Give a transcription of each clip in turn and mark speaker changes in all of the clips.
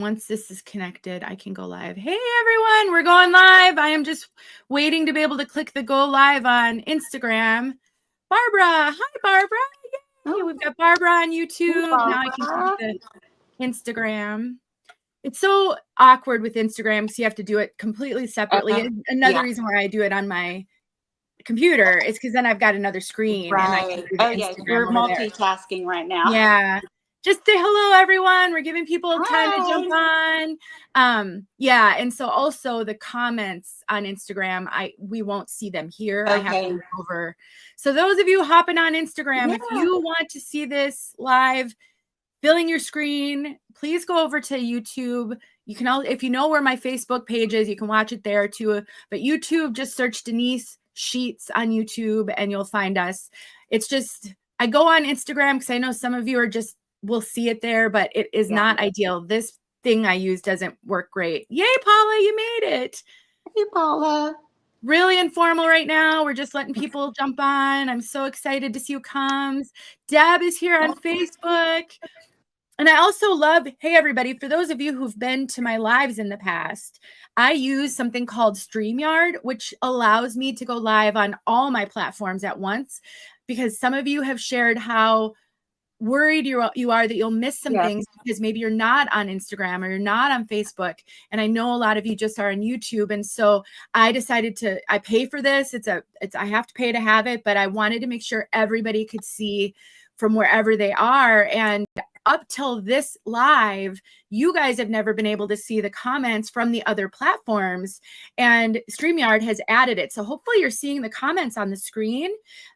Speaker 1: once this is connected, I can go live. Hey, everyone, we're going live. I am just waiting to be able to click the go live on Instagram. Barbara. Hi, Barbara. Yay. We've got Barbara on YouTube. Now I can click the Instagram. It's so awkward with Instagram, so you have to do it completely separately. Another reason why I do it on my computer is because then I've got another screen.
Speaker 2: Right.
Speaker 1: And I can do the Instagram
Speaker 2: you're
Speaker 1: over
Speaker 2: multitasking right now.
Speaker 1: Yeah. Just say hello, everyone. We're giving people time to jump on. Yeah. And so also the comments on Instagram, we won't see them here. I have to move over. So those of you hopping on Instagram, if you want to see this live, filling your screen, please go over to YouTube. You can if you know where my Facebook page is, you can watch it there too. But YouTube, just search Denise Sheets on YouTube and you'll find us. It's just, I go on Instagram because I know some of you are just will see it there, but it is not ideal. This thing I use doesn't work great. Yay, Paula, you made it.
Speaker 2: Hey, Paula.
Speaker 1: Really informal right now. We're just letting people jump on. I'm so excited to see who comes. Deb is here on Facebook. And I also love, hey, everybody, for those of you who've been to my lives in the past, I use something called StreamYard, which allows me to go live on all my platforms at once, because some of you have shared how worried you are that you'll miss some things because maybe you're not on Instagram or you're not on Facebook. And I know a lot of you just are on YouTube. And so I decided I pay for this. I have to pay to have it, but I wanted to make sure everybody could see from wherever they are. And up till this live, you guys have never been able to see the comments from the other platforms, and StreamYard has added it. So hopefully you're seeing the comments on the screen,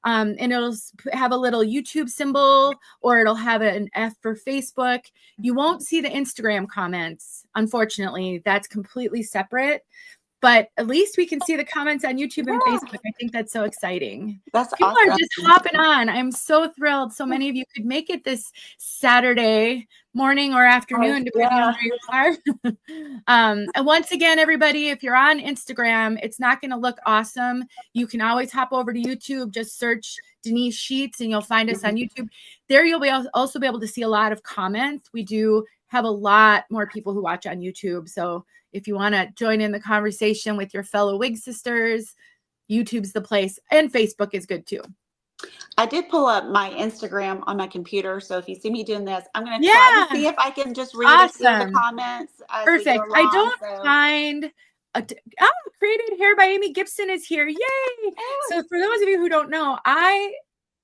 Speaker 1: and it'll have a little YouTube symbol, or it'll have an F for Facebook. You won't see the Instagram comments. Unfortunately, that's completely separate. But at least we can see the comments on YouTube and Facebook. I think that's so exciting. People are just hopping on. I'm so thrilled. So many of you could make it this Saturday morning or afternoon, depending on where you are. And once again, everybody, if you're on Instagram, it's not going to look awesome. You can always hop over to YouTube. Just search Denise Sheets and you'll find us on YouTube. There you'll also be able to see a lot of comments. We do have a lot more people who watch on YouTube. So if you want to join in the conversation with your fellow wig sisters, YouTube's the place, and Facebook is good too.
Speaker 2: I did pull up my Instagram on my computer. So if you see me doing this, I'm going to try to see if I can just read the comments.
Speaker 1: Perfect. I don't find created hair by Amy Gibson is here. Yay. So for those of you who don't know,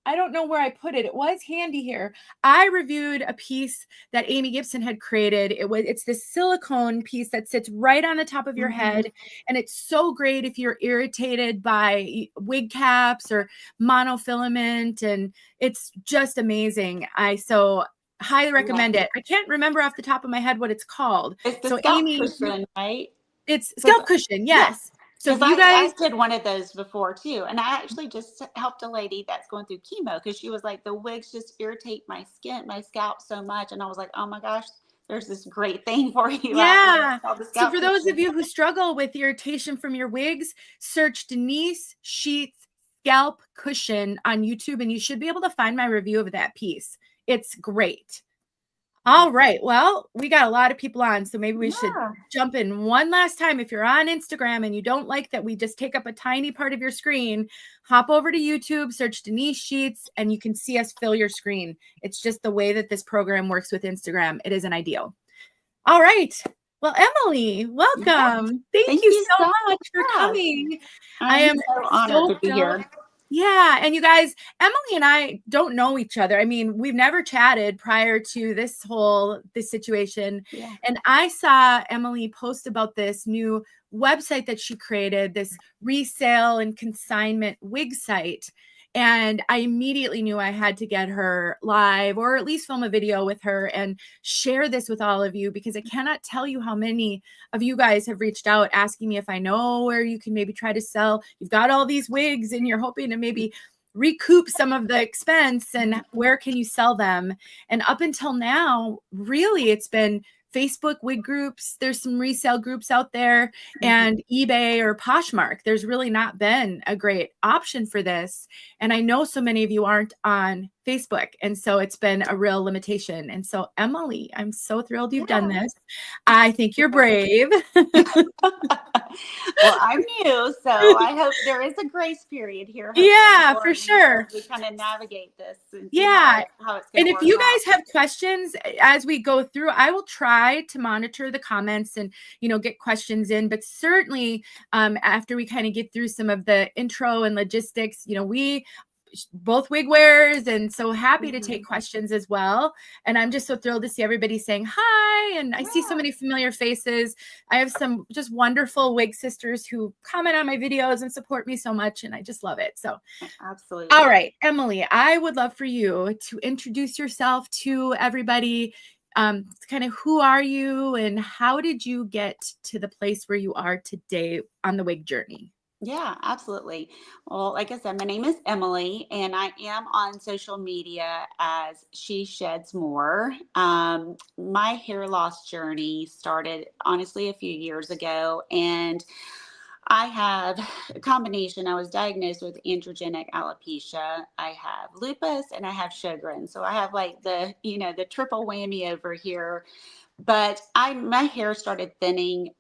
Speaker 1: I don't know where I put it. It was handy here. I reviewed a piece that Amy Gibson had created. It's this silicone piece that sits right on the top of your head. And it's so great if you're irritated by wig caps or monofilament. And it's just amazing. So highly recommend it. I can't remember off the top of my head what it's called.
Speaker 2: It's the scalp cushion, right?
Speaker 1: It's scalp cushion. Yes.
Speaker 2: So you guys did one of those before too. And I actually just helped a lady that's going through chemo because she was like, the wigs just irritate my skin, my scalp so much. And I was like, oh my gosh, there's this great thing for you.
Speaker 1: Yeah. So for those of you who struggle with irritation from your wigs, search Denise Sheets scalp cushion on YouTube and you should be able to find my review of that piece. It's great. All right. Well, we got a lot of people on, so maybe we should jump in one last time. If you're on Instagram and you don't like that we just take up a tiny part of your screen, hop over to YouTube, search Denise Sheets, and you can see us fill your screen. It's just the way that this program works with Instagram. It isn't ideal. All right. Well, Emily, welcome. Thank you so much for coming. I am
Speaker 2: so honored to be here.
Speaker 1: Yeah. And you guys, Emily and I don't know each other. I mean, we've never chatted prior to this situation. Yeah. And I saw Emily post about this new website that she created, this resale and consignment wig site. And I immediately knew I had to get her live or at least film a video with her and share this with all of you, because I cannot tell you how many of you guys have reached out asking me if I know where you can maybe try to sell. You've got all these wigs and you're hoping to maybe recoup some of the expense, and where can you sell them? And up until now, really, it's been Facebook wig groups. There's some resale groups out there, and eBay or Poshmark. There's really not been a great option for this. And I know so many of you aren't on Facebook. And so it's been a real limitation. And so, Emily, I'm so thrilled you've done
Speaker 2: Yeah.
Speaker 1: this. I think you're brave.
Speaker 2: Well, I'm new, so I hope there is a grace period here. Hopefully,
Speaker 1: Yeah, for
Speaker 2: for me,
Speaker 1: sure.
Speaker 2: as we kind of navigate this and see
Speaker 1: Yeah.
Speaker 2: how it's going
Speaker 1: And
Speaker 2: to
Speaker 1: if
Speaker 2: work
Speaker 1: you
Speaker 2: out.
Speaker 1: guys have questions as we go through, I will try to monitor the comments and, get questions in. But certainly, after we kind of get through some of the intro and logistics, we both wig wearers, and so happy to take questions as well. And I'm just so thrilled to see everybody saying hi, and I see so many familiar faces. I have some just wonderful wig sisters who comment on my videos and support me so much, and I just love it. So
Speaker 2: Absolutely.
Speaker 1: all right, Emily, I would love for you to introduce yourself to everybody. Kind of who are you and how did you get to the place where you are today on the wig journey?
Speaker 2: Yeah, absolutely. Well, like I said, my name is Emily, and I am on social media as She Sheds More. My hair loss journey started honestly a few years ago, and I have a combination. I was diagnosed with androgenic alopecia. I have lupus and I have Sjogren's. So I have like the triple whammy over here. But my hair started thinning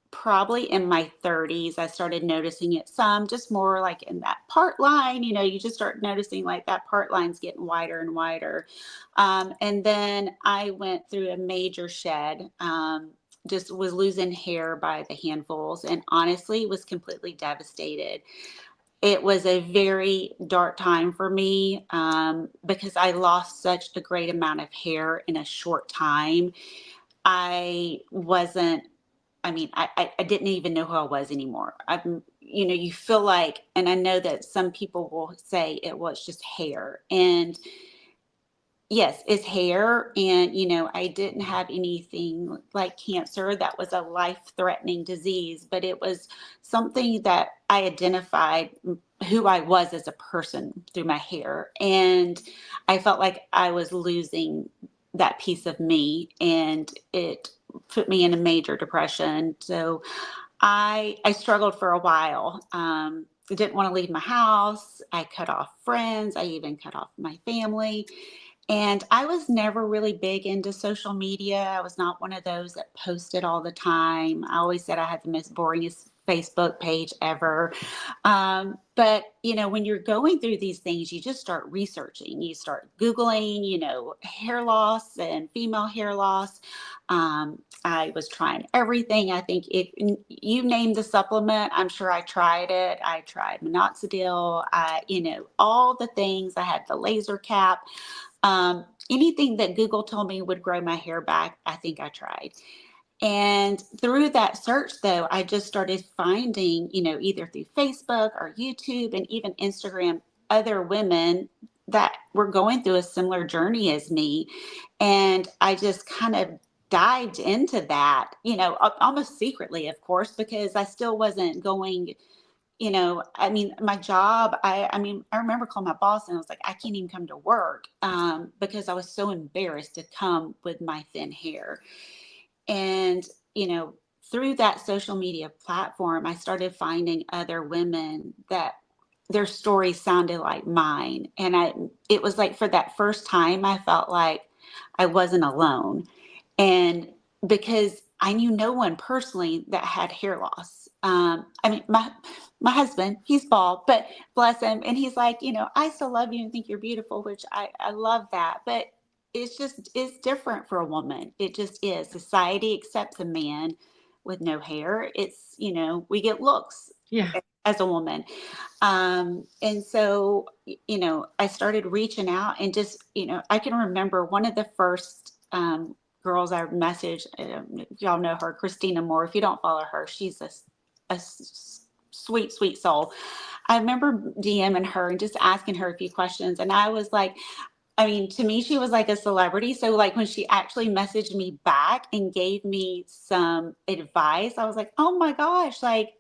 Speaker 2: probably in my 30s. I started noticing it some, just more like in that part line. You just start noticing like that part line's getting wider and wider. And then I went through a major shed. Just was losing hair by the handfuls, and honestly was completely devastated. It was a very dark time for me, because I lost such a great amount of hair in a short time. I wasn't, I didn't even know who I was anymore. You feel like, and I know that some people will say it was just hair. And yes, it's hair. And, I didn't have anything like cancer that was a life-threatening disease, but it was something that I identified who I was as a person through my hair. And I felt like I was losing that piece of me, and it put me in a major depression. So I struggled for a while. I didn't want to leave my house. I cut off friends. I even cut off my family. And I was never really big into social media. I was not one of those that posted all the time. I always said I had the most boringest Facebook page ever. But, when you're going through these things, you just start researching. You start Googling, hair loss and female hair loss. I was trying everything. I think if you name the supplement, I'm sure I tried it. I tried minoxidil, all the things. I had the laser cap. Anything that Google told me would grow my hair back, I think I tried. And through that search, though, I just started finding, either through Facebook or YouTube and even Instagram, other women that were going through a similar journey as me. And I just kind of dived into that, almost secretly, of course, because I still wasn't going. My job, I remember calling my boss and I was like, I can't even come to work, because I was so embarrassed to come with my thin hair. And, through that social media platform, I started finding other women that their stories sounded like mine. And it was like for that first time, I felt like I wasn't alone. And because I knew no one personally that had hair loss. My husband, he's bald, but bless him. And he's like, I still love you and think you're beautiful, which I love that. But it's different for a woman. It just is. Society accepts a man with no hair. It's, we get looks
Speaker 1: Yeah.
Speaker 2: as a woman. And so, I started reaching out and just, I can remember one of the first girls I messaged, y'all know her, Christina Moore. If you don't follow her, she's a sweet, sweet soul. I remember DMing her and just asking her a few questions. And I was like, to me, she was like a celebrity. So like when she actually messaged me back and gave me some advice, I was like, oh my gosh, like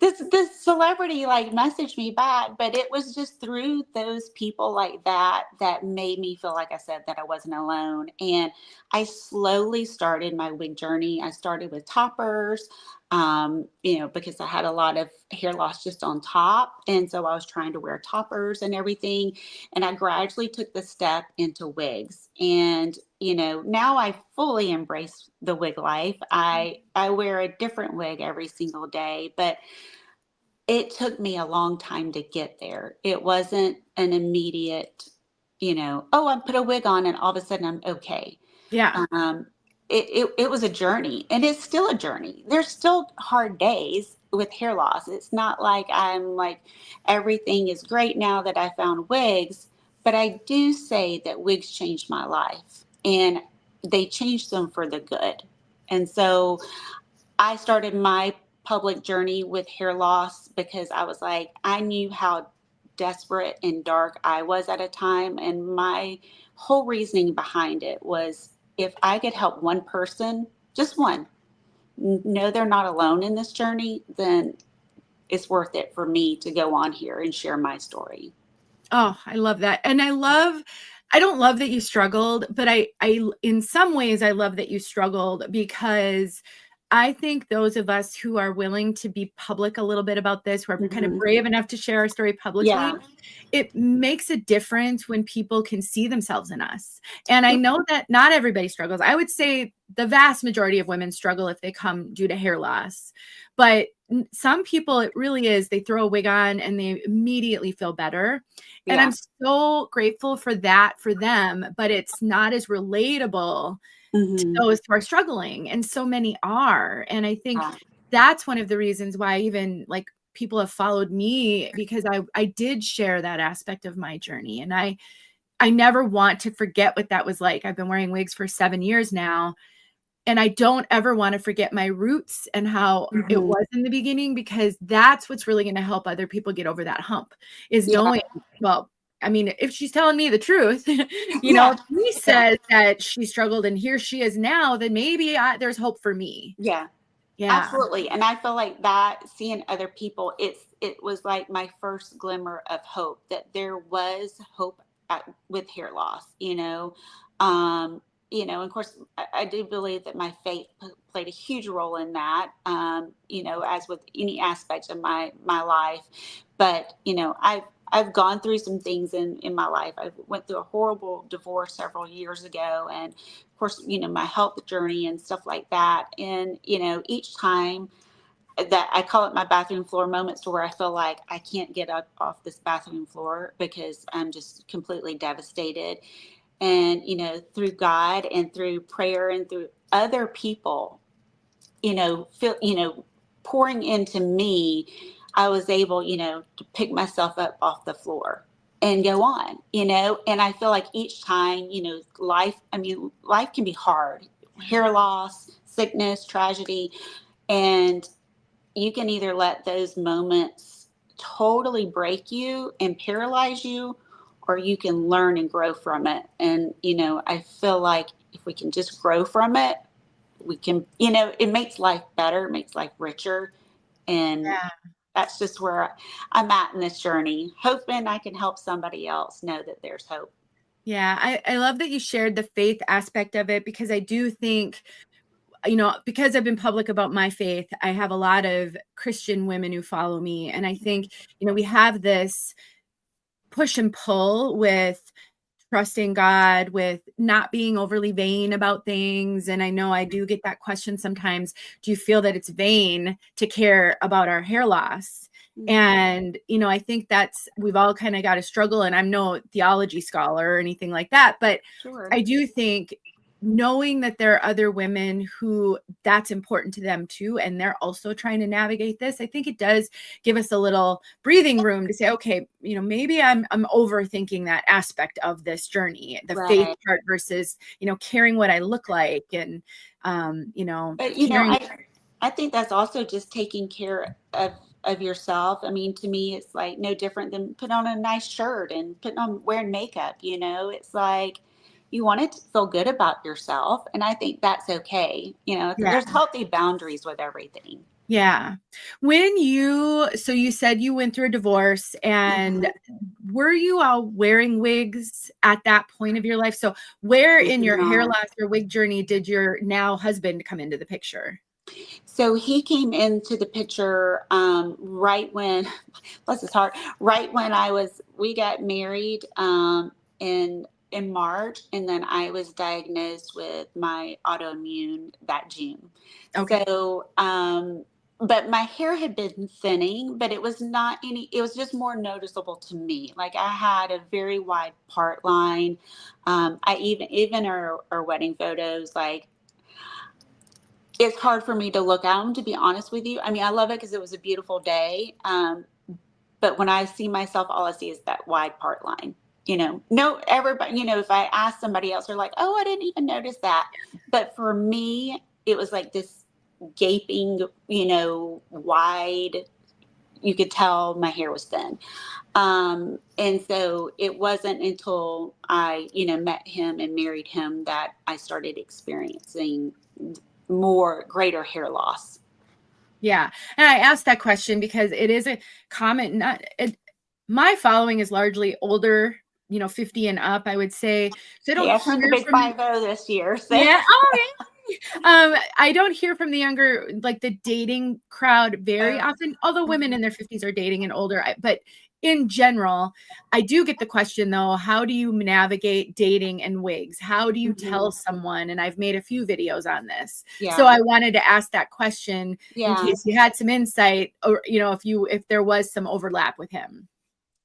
Speaker 2: this celebrity like messaged me back. But it was just through those people like that that made me feel, like I said, that I wasn't alone. And I slowly started my wig journey. I started with toppers. because I had a lot of hair loss just on top. And so I was trying to wear toppers and everything. And I gradually took the step into wigs. And, now I fully embrace the wig life. I wear a different wig every single day, but it took me a long time to get there. It wasn't an immediate, oh, I put a wig on and all of a sudden I'm okay.
Speaker 1: Yeah.
Speaker 2: Um, it was a journey, and it's still a journey. There's still hard days with hair loss. It's not like I'm like everything is great now that I found wigs, but I do say that wigs changed my life, and they changed them for the good. And so I started my public journey with hair loss because I was like, I knew how desperate and dark I was at a time. And my whole reasoning behind it was if I could help one person, just one, know they're not alone in this journey, then it's worth it for me to go on here and share my story.
Speaker 1: Oh, I love that. And I don't love that you struggled, but in some ways, I love that you struggled because I think those of us who are willing to be public a little bit about this, who are kind of
Speaker 2: Hmm.
Speaker 1: brave enough to share our story publicly,
Speaker 2: Yeah.
Speaker 1: it makes a difference when people can see themselves in us. And I know that not everybody struggles. I would say the vast majority of women struggle if they come due to hair loss. But some people, it really is, they throw a wig on and they immediately feel better. And
Speaker 2: Yeah.
Speaker 1: I'm so grateful for that for them, but it's not as relatable to
Speaker 2: Hmm.
Speaker 1: those who are struggling. And so many are. And I think
Speaker 2: Yeah.
Speaker 1: that's one of the reasons why even like people have followed me because I did share that aspect of my journey. And I never want to forget what that was like. I've been wearing wigs for 7 years now. And I don't ever want to forget my roots and how it
Speaker 2: Hmm.
Speaker 1: was in the beginning, because that's what's really going to help other people get over that hump is
Speaker 2: Yeah.
Speaker 1: knowing, well, I mean, if she's telling me the truth,
Speaker 2: Yeah.
Speaker 1: if she
Speaker 2: Yeah.
Speaker 1: says that she struggled and here she is now, then maybe there's hope for me.
Speaker 2: Yeah.
Speaker 1: Yeah.
Speaker 2: Absolutely. And I feel like that seeing other people, it was like my first glimmer of hope that there was hope with hair loss, and of course I do believe that my faith played a huge role in that, as with any aspect of my life. But, I've gone through some things in my life. I went through a horrible divorce several years ago, and of course, my health journey and stuff like that. And, each time that I call it my bathroom floor moments to where I feel like I can't get up off this bathroom floor because I'm just completely devastated. And, through God and through prayer and through other people, feel, pouring into me, I was able, to pick myself up off the floor and go on, and I feel like each time, life can be hard, hair loss, sickness, tragedy, and you can either let those moments totally break you and paralyze you, or you can learn and grow from it. And, I feel like if we can just grow from it, we can, it makes life better, makes life richer. And
Speaker 1: Yeah.
Speaker 2: that's just where I'm at in this journey, hoping I can help somebody else know that there's hope.
Speaker 1: Yeah. I love that you shared the faith aspect of it because I do think, because I've been public about my faith, I have a lot of Christian women who follow me. And I think, we have this push and pull with trusting God, with not being overly vain about things. And I know I do get that question sometimes. Do you feel that it's vain to care about our hair loss?
Speaker 2: Mhm.
Speaker 1: And, I think we've all kind of got to struggle. And I'm no theology scholar or anything like that, but
Speaker 2: Sure.
Speaker 1: I do think knowing that there are other women who that's important to them too, and they're also trying to navigate this, I think it does give us a little breathing room to say, okay, maybe I'm overthinking that aspect of this journey, the faith
Speaker 2: Right.
Speaker 1: part versus, caring what I look like and,
Speaker 2: But
Speaker 1: caring.
Speaker 2: I think that's also just taking care of yourself. I mean, to me, it's like no different than putting on a nice shirt and putting on wearing makeup. It's like you want to feel good about yourself, and I think that's okay.
Speaker 1: Yeah.
Speaker 2: There's healthy boundaries with everything.
Speaker 1: Yeah. So you said you went through a divorce and
Speaker 2: Mhm.
Speaker 1: were you all wearing wigs at that point of your life? So where in your hair
Speaker 2: No.
Speaker 1: loss or wig journey did your now husband come into the picture?
Speaker 2: So he came into the picture right when, bless his heart, right when we got married in March, and then I was diagnosed with my autoimmune that June.
Speaker 1: Okay.
Speaker 2: So, but my hair had been thinning, but it was not any, it was just more noticeable to me. Like I had a very wide part line. I even our wedding photos, like it's hard for me to look at them, to be honest with you. I mean, I love it because it was a beautiful day. But when I see myself, all I see is that wide part line. No, everybody, if I ask somebody else, they're like, oh, I didn't even notice that. But for me, it was like this gaping, wide, you could tell my hair was thin. And so it wasn't until I, met him and married him that I started experiencing greater hair loss.
Speaker 1: Yeah. And I asked that question because it is a common, my following is largely older, 50 and up, I would say. So I
Speaker 2: Hey,
Speaker 1: don't
Speaker 2: I turned the
Speaker 1: hear
Speaker 2: big
Speaker 1: from,
Speaker 2: 50 this year. So
Speaker 1: yeah. I don't hear from the younger, like the dating crowd very often, although women in their 50s are dating and older. But in general, I do get the question though, how do you navigate dating and wigs? How do you tell someone? And I've made a few videos on this. So
Speaker 2: yeah,
Speaker 1: I wanted to ask that question in
Speaker 2: yeah,
Speaker 1: case you had some insight, or, if there was some overlap with him.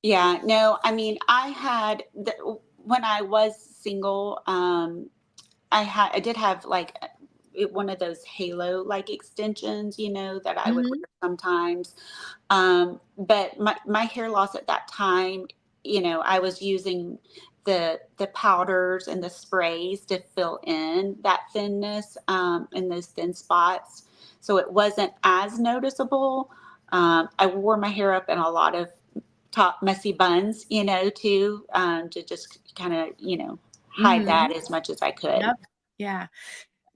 Speaker 2: yeah. No, I mean, when I was single, I did have like one of those halo like extensions, that I would
Speaker 1: Mhm.
Speaker 2: wear sometimes. But my hair loss at that time, I was using the powders and the sprays to fill in that thinness in those thin spots. So it wasn't as noticeable. I wore my hair up in a lot of top messy buns, too, to just kind of, hide that
Speaker 1: Mhm.
Speaker 2: as much as I could.
Speaker 1: Yep. Yeah.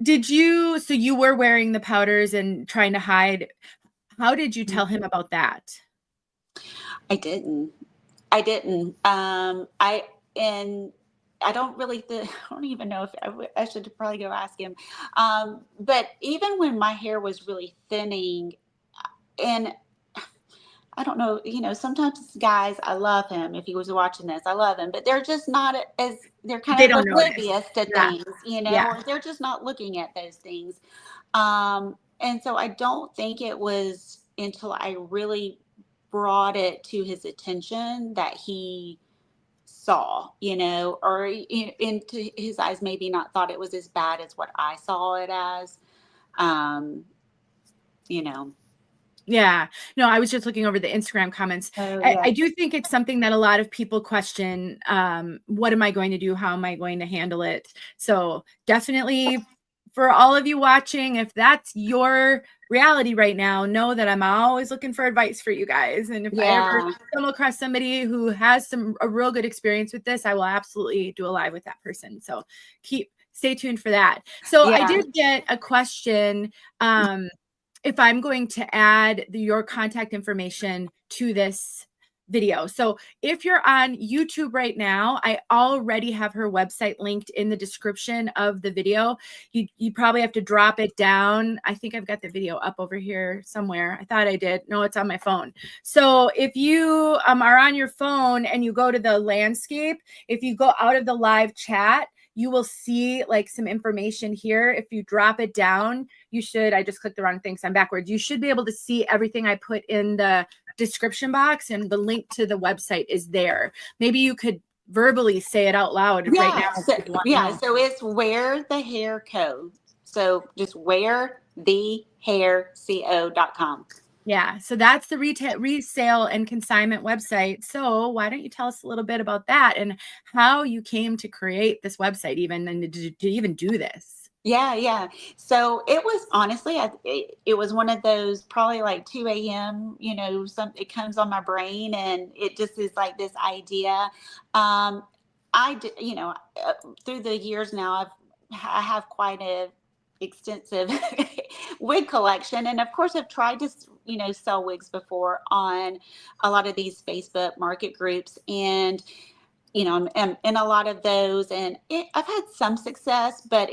Speaker 1: So you were wearing the powders and trying to hide. How did you tell him about that?
Speaker 2: I didn't. I didn't. And I don't really, I don't even know if I should probably go ask him. But even when my hair was really thinning, and I don't know, sometimes guys, I love him. If he was watching this, I love him, but they're just not they're
Speaker 1: They
Speaker 2: kind of
Speaker 1: don't notice.
Speaker 2: oblivious to
Speaker 1: Yeah.
Speaker 2: things,
Speaker 1: Yeah.
Speaker 2: or they're just not looking at those things. And so I don't think it was until I really brought it to his attention that he saw, or into his eyes, maybe not thought it was as bad as what I saw it as. Um, you know.
Speaker 1: Yeah. No, I was just looking over the Instagram comments.
Speaker 2: Oh
Speaker 1: I
Speaker 2: yeah.
Speaker 1: do think it's something that a lot of people question. What am I going to do? How am I going to handle it? So definitely for all of you watching, if that's your reality right now, know that I'm always looking for advice for you guys. And if I ever
Speaker 2: Yeah.
Speaker 1: come across somebody who has a real good experience with this, I will absolutely do a live with that person. So stay tuned for that. So I
Speaker 2: Yeah.
Speaker 1: did get a question. If I'm going to add your contact information to this video. So if you're on YouTube right now, I already have her website linked in the description of the video. You probably have to drop it down. I think I've got the video up over here somewhere. I thought I did. No, it's on my phone. So if you are on your phone and you go to the landscape, if you go out of the live chat, you will see like some information here. If you drop it down, I just clicked the wrong thing, so I'm backwards. You should be able to see everything I put in the description box, and the link to the website is there. Maybe you could verbally say it out loud right
Speaker 2: Yeah.
Speaker 1: now if
Speaker 2: So,
Speaker 1: people want to
Speaker 2: yeah.
Speaker 1: know.
Speaker 2: So it's Wear the Hair Co. So just wearthehairco.com.
Speaker 1: Yeah, so that's the resale and consignment website. So why don't you tell us a little bit about that and how you came to create this website even and to even do this?
Speaker 2: Yeah, yeah. So it was honestly, it was one of those probably like 2 a.m., it comes on my brain and it just is like this idea. Um, I did, through the years now, I have quite a extensive wig collection. And of course I've tried to, sell wigs before on a lot of these Facebook market groups. And I'm in a lot of those, and I've had some success, but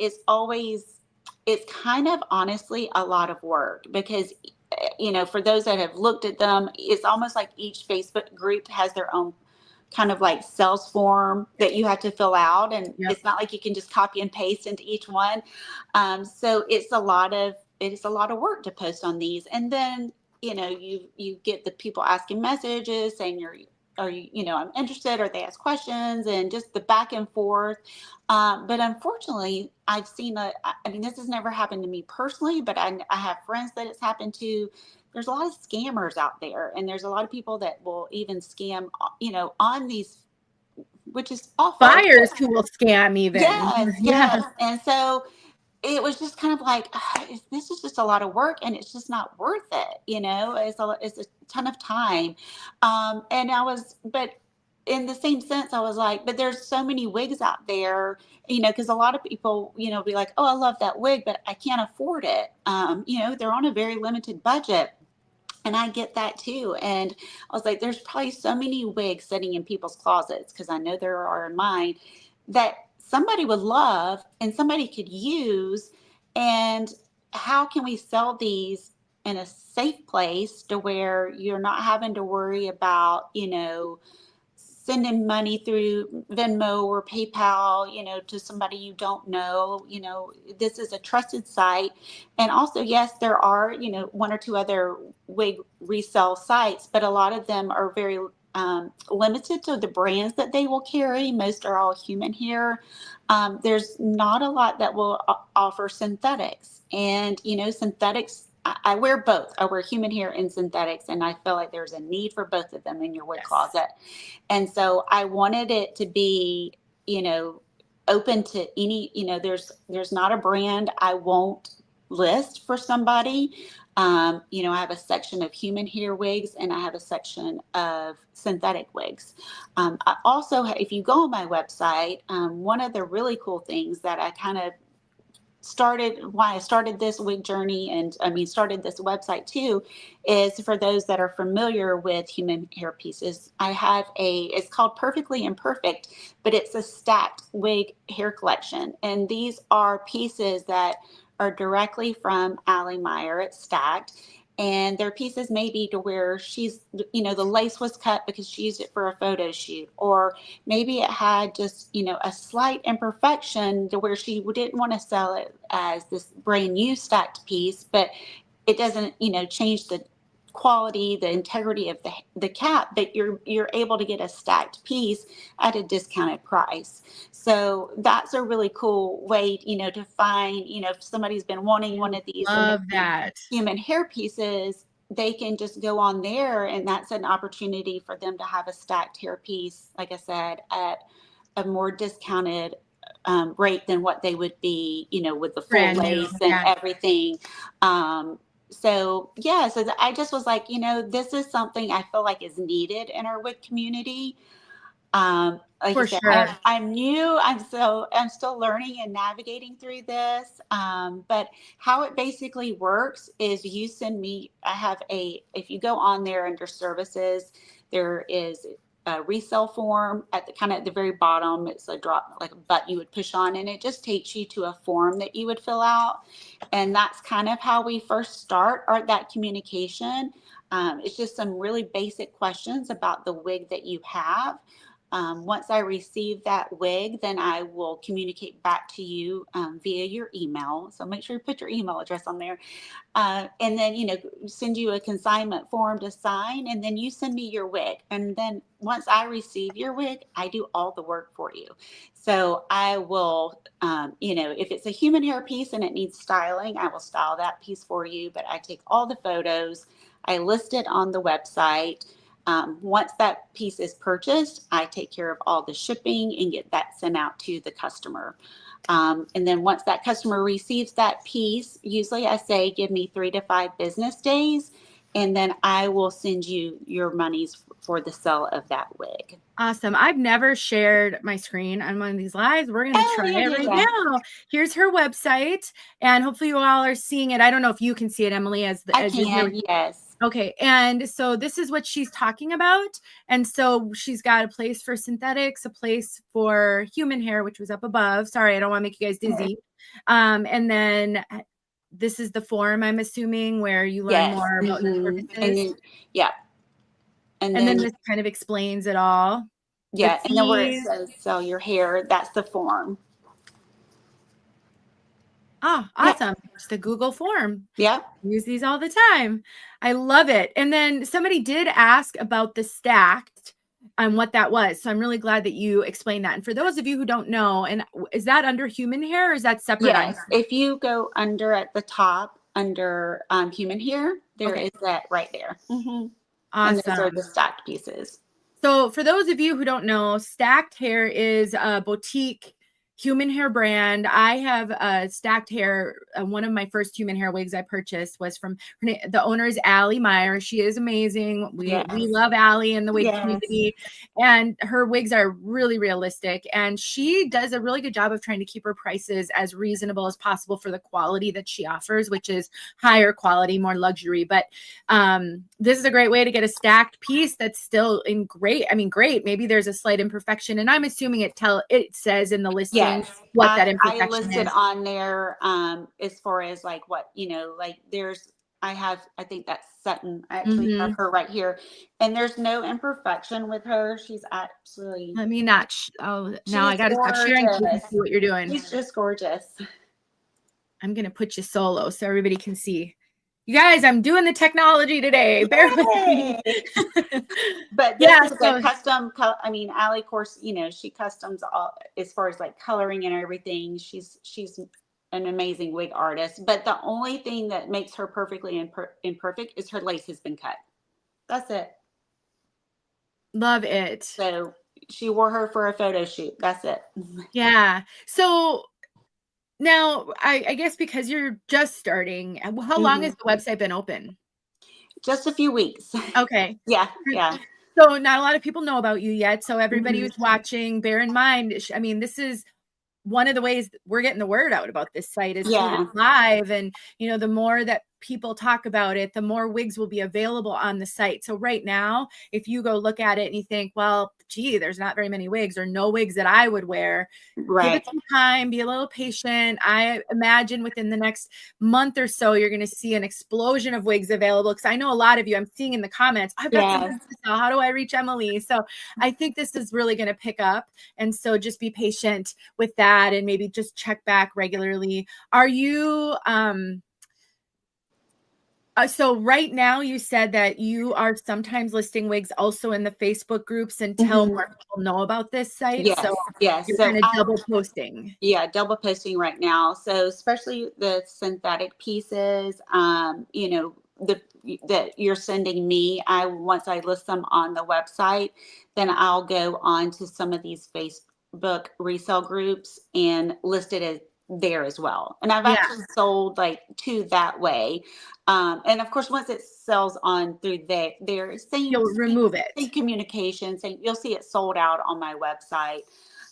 Speaker 2: it's kind of honestly a lot of work because, for those that have looked at them, it's almost like each Facebook group has their own kind of like sales form that you have to fill out. And
Speaker 1: Yep.
Speaker 2: it's not like you can just copy and paste into each one. So it's a lot of work to post on these. And then, you get the people asking messages saying I'm interested, or they ask questions, and just the back and forth. But unfortunately, I've seen I mean, this has never happened to me personally, but I have friends that it's happened to. There's a lot of scammers out there, and there's a lot of people that will even scam, on these, which is awful.
Speaker 1: Buyers who will scam even.
Speaker 2: Yes,
Speaker 1: Yeah.
Speaker 2: yes. And so it was just kind of like, this is just a lot of work, and it's just not worth it. It's a ton of time. And but in the same sense, I was like, but there's so many wigs out there, because a lot of people, be like, oh, I love that wig, but I can't afford it. They're on a very limited budget. And I get that too. And I was like, there's probably so many wigs sitting in people's closets, because I know there are in mine, that somebody would love and somebody could use. And how can we sell these in a safe place to where you're not having to worry about, sending money through Venmo or PayPal, to somebody you don't know. This is a trusted site. And also, yes, there are, one or two other wig resale sites, but a lot of them are very limited to the brands that they will carry. Most are all human hair. There's not a lot that will offer synthetics. And, synthetics, I wear both. I wear human hair and synthetics, and I feel like there's a need for both of them in your wig closet. And so I wanted it to be, open to any, there's not a brand I won't list for somebody. I have a section of human hair wigs, and I have a section of synthetic wigs. I also, if you go on my website, one of the really cool things that I kind of why I started this wig journey, and started this website too, is for those that are familiar with human hair pieces. I have it's called Perfectly Imperfect, but it's a stacked wig hair collection. And these are pieces that are directly from Allie Meyer. It's stacked. And their pieces may be to where she's, the lace was cut because she used it for a photo shoot, or maybe it had just, a slight imperfection to where she didn't want to sell it as this brand new stacked piece, but it doesn't, change the quality, the integrity of the cap, but you're able to get a stacked piece at a discounted price. So that's a really cool way, to find, if somebody's been wanting one of these
Speaker 1: Love that.
Speaker 2: human hair pieces, they can just go on there, and that's an opportunity for them to have a stacked hair piece, like I said, at a more discounted rate than what they would be, with the full
Speaker 1: Brand new.
Speaker 2: lace and
Speaker 1: Yeah.
Speaker 2: everything. So I just was like, this is something I feel like is needed in our wig community. Like
Speaker 1: For
Speaker 2: I said,
Speaker 1: sure.
Speaker 2: I'm new. I'm still learning and navigating through this. But how it basically works is you send me, if you go on there under services, there is a resale form at the very bottom. It's a drop, like a button you would push on, and it just takes you to a form that you would fill out. And that's kind of how we first start that communication. It's just some really basic questions about the wig that you have. Once I receive that wig, then I will communicate back to you via your email. So make sure you put your email address on there. And then, send you a consignment form to sign, and then you send me your wig. And then once I receive your wig, I do all the work for you. So I will, if it's a human hair piece and it needs styling, I will style that piece for you. But I take all the photos, I list it on the website. Once that piece is purchased, I take care of all the shipping and get that sent out to the customer. And then once that customer receives that piece, usually I say, give me 3 to 5 business days, and then I will send you your monies for the sale of that wig.
Speaker 1: Awesome. I've never shared my screen on one of these lives. We're going to try it right now. Here's her website, and hopefully you all are seeing it. I don't know if you can see it, Emily,
Speaker 2: I can, yes.
Speaker 1: Okay, and so this is what she's talking about. And so she's got a place for synthetics, a place for human hair, which was up above. Sorry, I don't want to make you guys dizzy. And then this is the form, I'm assuming, where you learn
Speaker 2: Yes.
Speaker 1: more about the
Speaker 2: And
Speaker 1: services.
Speaker 2: then, yeah.
Speaker 1: And then this kind of explains it all. The
Speaker 2: And then where it
Speaker 1: fees.
Speaker 2: says sell your hair, that's the form.
Speaker 1: Oh,
Speaker 2: Yeah.
Speaker 1: awesome. It's the Google form.
Speaker 2: Yeah.
Speaker 1: Use these all the time. I love it. And then somebody did ask about the stacked and what that was. So I'm really glad that you explained that. And for those of you who don't know, and is that under human hair or is that separate?
Speaker 2: Yes. If you go under at the top under human hair, there is that right there.
Speaker 1: Awesome.
Speaker 2: And those are the stacked pieces.
Speaker 1: So for those of you who don't know, Stacked Hair is a boutique human hair brand. I have Stacked Hair. One of my first human hair wigs I purchased was from the owner is Allie Meyer. She is amazing. We love Allie in the wig community, and her wigs are really realistic. And she does a really good job of trying to keep her prices as reasonable as possible for the quality that she offers, which is higher quality, more luxury. But this is a great way to get a stacked piece that's still in great. I mean, great. Maybe there's a slight imperfection, and I'm assuming it says in the listing what that imperfection
Speaker 2: I listed
Speaker 1: is
Speaker 2: on there as far as like what, like I think that's Sutton. I actually have her right here, and there's no imperfection with her. She's absolutely.
Speaker 1: Let me not. Now I got to stop sharing so you can see what you're doing.
Speaker 2: She's just gorgeous.
Speaker 1: I'm going to put you solo so everybody can see. You guys, I'm doing the technology today. Bear with me.
Speaker 2: But this is a custom. I mean, Allie, of course, she customs all as far as like coloring and everything. She's an amazing wig artist. But the only thing that makes her perfectly imperfect is her lace has been cut. That's it.
Speaker 1: Love it.
Speaker 2: So she wore her for a photo shoot. That's it.
Speaker 1: Yeah. So now, I guess because you're just starting, how long has the website been open?
Speaker 2: Just a few weeks.
Speaker 1: Okay.
Speaker 2: Yeah.
Speaker 1: So not a lot of people know about you yet. So everybody who's watching, bear in mind, I mean, this is one of the ways we're getting the word out about this site is through this live. And, the more that people talk about it, the more wigs will be available on the site. So right now, if you go look at it and you think, well, gee, there's not very many wigs or no wigs that I would wear, give it some time, be a little patient. I imagine within the next month or so, you're going to see an explosion of wigs available. Because I know a lot of you, I'm seeing in the comments, I've got some wigs to sell. How do I reach Emily? So I think this is really going to pick up. And so just be patient with that and maybe just check back regularly. Are you, so right now you said that you are sometimes listing wigs also in the Facebook groups until more people know about this site. So you're kind of double posting.
Speaker 2: Yeah, double posting right now. So especially the synthetic pieces, that you're sending me, once I list them on the website, then I'll go on to some of these Facebook resale groups and list it as there as well. And I've actually sold like 2 that way. And of course, once it sells on through there,
Speaker 1: you'll remove it.
Speaker 2: Same communication, you'll see it sold out on my website.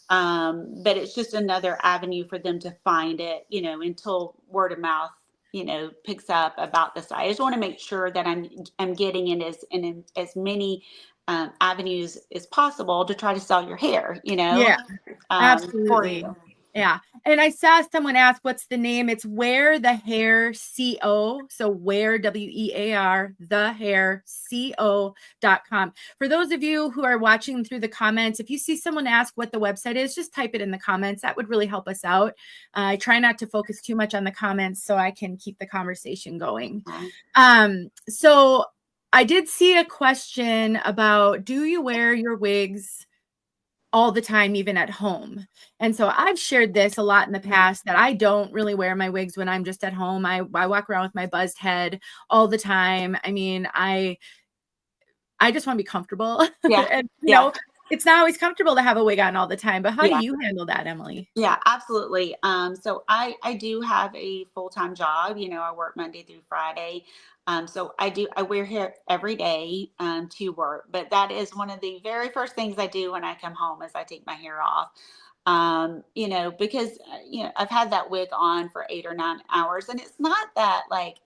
Speaker 2: But it's just another avenue for them to find it, until word of mouth, picks up about the site. I just want to make sure that I'm getting in as many avenues as possible to try to sell your hair,
Speaker 1: absolutely. Yeah. And I saw someone ask, what's the name? It's Wear the Hair CO. So Wear, WEAR, thehairco.com. For those of you who are watching through the comments, if you see someone ask what the website is, just type it in the comments. That would really help us out. I try not to focus too much on the comments so I can keep the conversation going. So I did see a question about, do you wear your wigs all the time, even at home? And so I've shared this a lot in the past that I don't really wear my wigs when I'm just at home. I walk around with my buzzed head all the time. I mean, I just want to be comfortable. And, it's not always comfortable to have a wig on all the time, but how do you handle that, Emily?
Speaker 2: Yeah, absolutely. So I do have a full-time job. I work Monday through Friday. So I wear hair every day to work, but that is one of the very first things I do when I come home is I take my hair off. Because I've had that wig on for 8 or 9 hours, and it's not that like,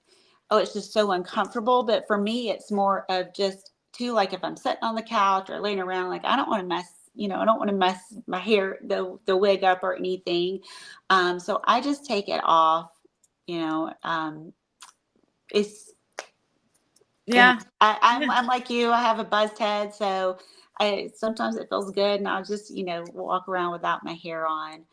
Speaker 2: oh, it's just so uncomfortable. But for me, it's more of just too, like if I'm sitting on the couch or laying around, like I don't want to mess, I don't want to mess my hair, the wig up or anything. So I just take it off, you know, it's, yeah,
Speaker 1: Yeah. Yeah.
Speaker 2: I'm like you. I have a buzzed head, so sometimes it feels good, and I'll just walk around without my hair on.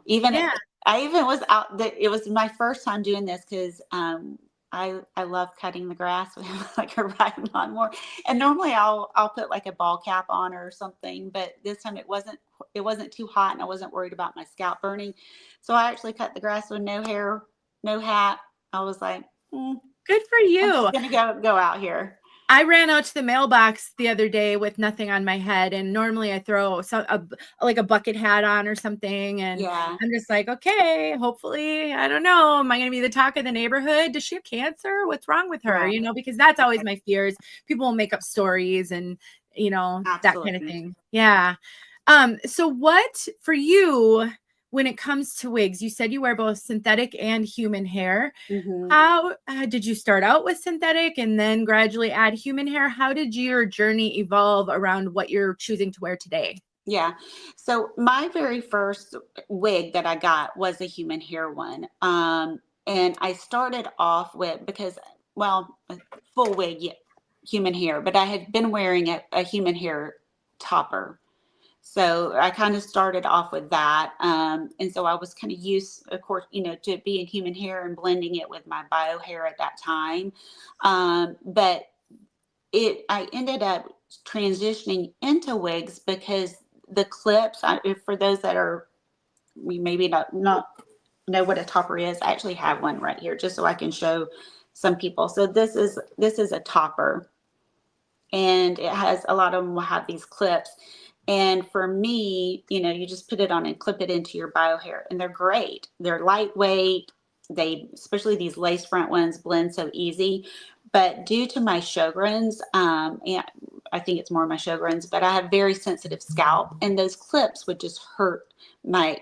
Speaker 2: Even
Speaker 1: Yeah.
Speaker 2: I even was out. It was my first time doing this because I love cutting the grass with like a riding lawnmower, and normally I'll put like a ball cap on or something, but this time it wasn't too hot, and I wasn't worried about my scalp burning, so I actually cut the grass with no hair, no hat. I was like.
Speaker 1: Good for
Speaker 2: I'm
Speaker 1: you.
Speaker 2: just gonna go out here.
Speaker 1: I ran out to the mailbox the other day with nothing on my head, and normally I throw like a bucket hat on or something, and
Speaker 2: Yeah,
Speaker 1: I'm just like, okay, hopefully, I don't know, am I going to be the talk of the neighborhood? Does she have cancer? What's wrong with her?
Speaker 2: right,
Speaker 1: Because that's always
Speaker 2: right.
Speaker 1: my fears. People will make up stories and that kind of
Speaker 2: Absolutely.
Speaker 1: thing. Yeah. So what for you when it comes to wigs? You said you wear both synthetic and human hair.
Speaker 2: Hmm.
Speaker 1: How did you start out with synthetic and then gradually add human hair? How did your journey evolve around what you're choosing to wear today?
Speaker 2: Yeah. So my very first wig that I got was a human hair one. And I started off with well, a full wig, yeah, human hair, but I had been wearing a human hair topper. So I kind of started off with that. And so I was kind of used, of course, to being human hair and blending it with my bio hair at that time. But I ended up transitioning into wigs because the clips, for those that are, we maybe not know what a topper is, I actually have one right here just so I can show some people. So this is a topper, and it has a lot of them will have these clips. And for me, you just put it on and clip it into your bio hair, and they're great. They're lightweight. Especially these lace front ones, blend so easy. But due to my Sjogren's, and I think it's more my Sjogren's, but I have very sensitive scalp, and those clips would just hurt my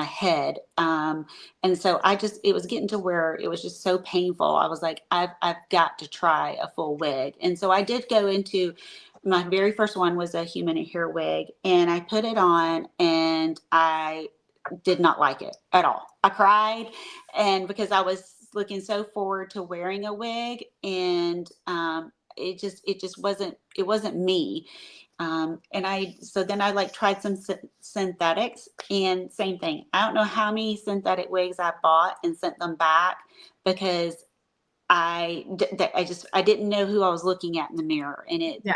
Speaker 2: head. And so it was getting to where it was just so painful. I was like, I've got to try a full wig. And so I did go into my very first one was a human hair wig, and I put it on, and I did not like it at all. I cried, and because I was looking so forward to wearing a wig, and it wasn't me. So then I like tried some synthetics, and same thing. I don't know how many synthetic wigs I bought and sent them back because I didn't know who I was looking at in the mirror, and
Speaker 1: Yeah.